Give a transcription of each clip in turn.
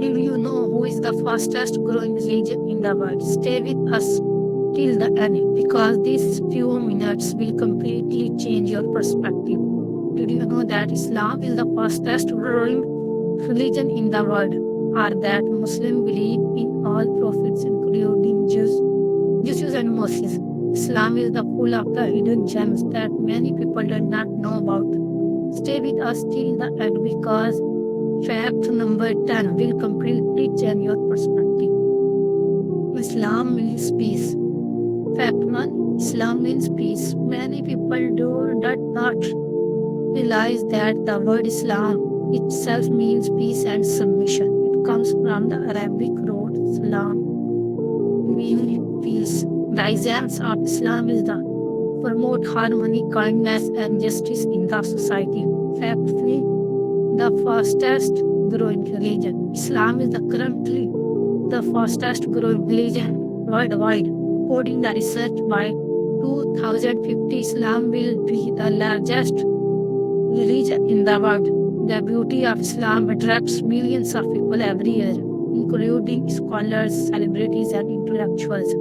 Do you know who is the fastest growing religion in the world? Stay with us till the end because these few minutes will completely change your perspective. Did you know that Islam is the fastest growing religion in the world? Or that Muslims believe in all prophets, including Jesus and Moses? Islam is the full of the hidden gems that many people do not know about. Stay with us till the end because fact number 10 will completely change your perspective. Islam means peace. Fact 1, Islam means peace. Many people do not realize that the word Islam itself means peace and submission. It comes from the Arabic root Salam, meaning peace. The essence of Islam is the promote harmony, kindness, and justice in the society. Fact 3, the fastest growing religion. Islam is currently the fastest growing religion worldwide. According to research, by 2050, Islam will be the largest religion in the world. The beauty of Islam attracts millions of people every year, including scholars, celebrities, and intellectuals.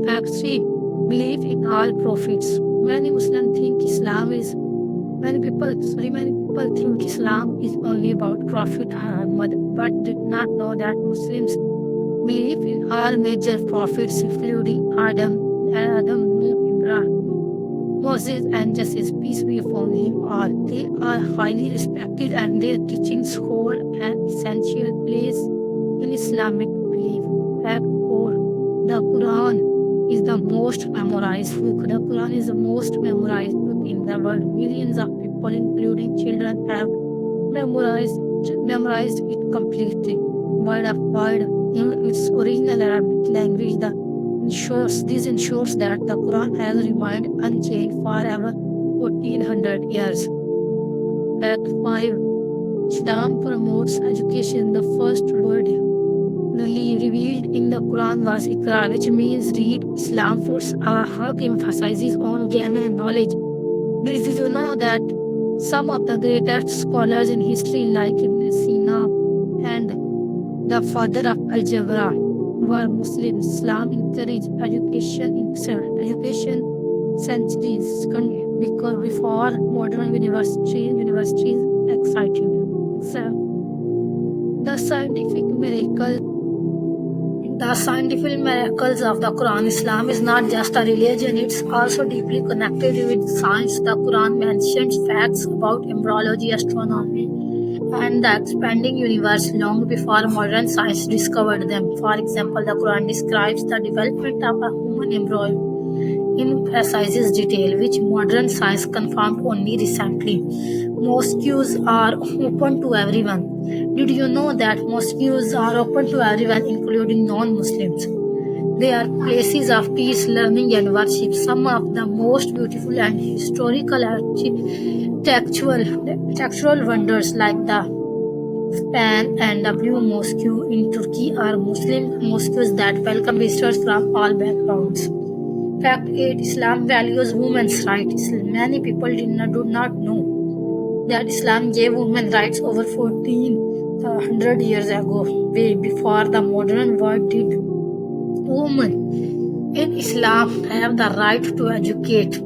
Fact 3, belief in all prophets. Many people think Islam is only about Prophet Muhammad, but did not know that Muslims believe in all major prophets, including Adam, Nuh, Ibrahim, Moses, and Jesus, peace be upon him all. They are highly respected, and their teachings hold an essential place in Islamic belief. Fact 4, the Quran is the most memorized book. The Quran is the most memorized book in the world. Millions of people, including children, have memorized it completely, word of word, in its original Arabic language. This ensures that the Quran has remained unchanged for over 1400 years. Fact 5, Islam promotes education. The first word revealed in the Quran was Iqra, which means read. Islam puts a high emphasis on gaining knowledge. Did you know that some of the greatest scholars in history, like Ibn Sina and the father of algebra, were Muslims? Islam encouraged education centuries before modern universities excited. So, the scientific miracles of the Quran. Islam is not just a religion, it's also deeply connected with science. The Quran mentions facts about embryology, astronomy, and the expanding universe long before modern science discovered them. For example, the Quran describes the development of a human embryo in precise detail, which modern science confirmed only recently. Mosques are open to everyone. Did you know that mosques are open to everyone, including non-Muslims? They are places of peace, learning, and worship. Some of the most beautiful and historical architectural wonders, like the Span and the Blue Mosque in Turkey, are Muslim mosques that welcome visitors from all backgrounds. Fact 8, Islam values women's rights. Many people do not know that Islam gave women rights over 1400 years ago, way before the modern world did. Women in Islam have the right to educate,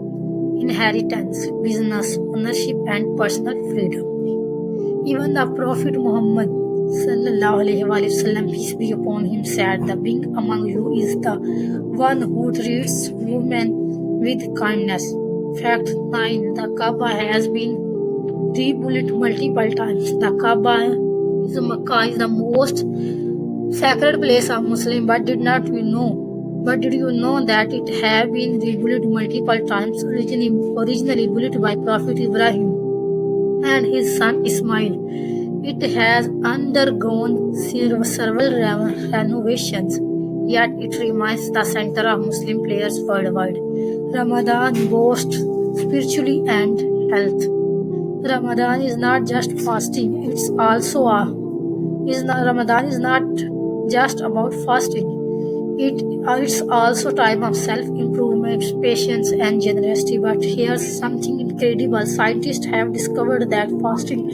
inheritance, business, ownership, and personal freedom. Even the Prophet Muhammad ﷺ, peace be upon him, said, "The being among you is the one who treats women with kindness." Fact 9, the Kaaba has been rebuilt multiple times. The Kaaba in Makkah is the most sacred place of Muslim, but did you know that it have been rebuilt multiple times, originally built by Prophet Ibrahim and his son Ismail. It has undergone several renovations, yet it remains the center of Muslim prayers worldwide. Ramadan boasts spirituality and health. Ramadan is not just fasting, Ramadan is not just about fasting. It's also time of self-improvement, patience, and generosity. But here's something incredible. Scientists have discovered that fasting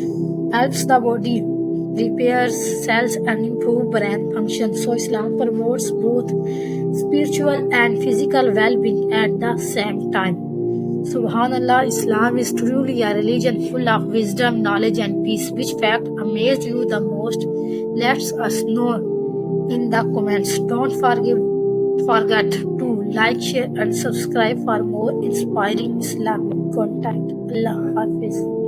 helps the body repairs cells and improve brain function. So Islam promotes both spiritual and physical well-being at the same time. Subhanallah, Islam is truly a religion full of wisdom, knowledge, and peace. Which fact amazed you the most? Let us know in the comments. Don't forget to like, share, and subscribe for more inspiring Islamic content. Allah Hafiz.